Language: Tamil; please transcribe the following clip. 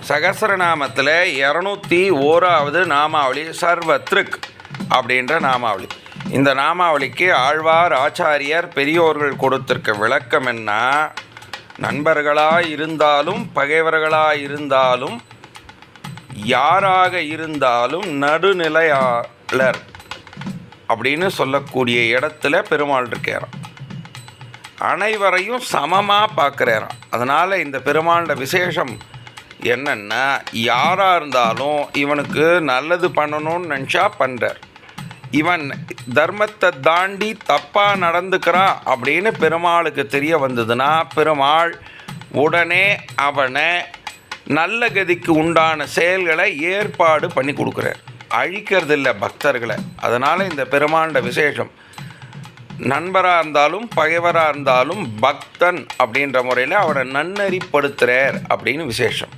சகஸ்ரநாமத்தில் 201வது நாமாவளி சர்வத்ருக் அப்படின்ற நாமாவளி. இந்த நாமாவளிக்கு ஆழ்வார் ஆச்சாரியர் பெரியோர்கள் கொடுத்திருக்க விளக்கம் என்ன? நண்பர்களாக இருந்தாலும் பகைவர்களாக இருந்தாலும் யாராக இருந்தாலும் நடுநிலையாளர் அப்படின்னு சொல்லக்கூடிய இடத்துல பெருமாள் இருக்கிறான். அனைவரையும் சமமாக பார்க்குறாராம். அதனால் இந்த பெருமாளோட விசேஷம் என்னென்னா, யாராக இருந்தாலும் இவனுக்கு நல்லது பண்ணணும்னு நினச்சா பண்ணுறார். இவன் தர்மத்தை தாண்டி தப்பாக நடந்துக்கிறான் அப்படின்னு பெருமாளுக்கு தெரிய வந்ததுன்னா பெருமாள் உடனே அவனை நல்ல கதிக்கு உண்டான செயல்களை ஏற்பாடு பண்ணி கொடுக்குறார். அழிக்கிறதில்லை பக்தர்களை. அதனால் இந்த பெருமாளோட விசேஷம் நண்பராக இருந்தாலும் பகைவராக இருந்தாலும் பக்தன் அப்படின்ற முறையில் அவரை நன்னறிப்படுத்துகிறார் அப்படின்னு விசேஷம்.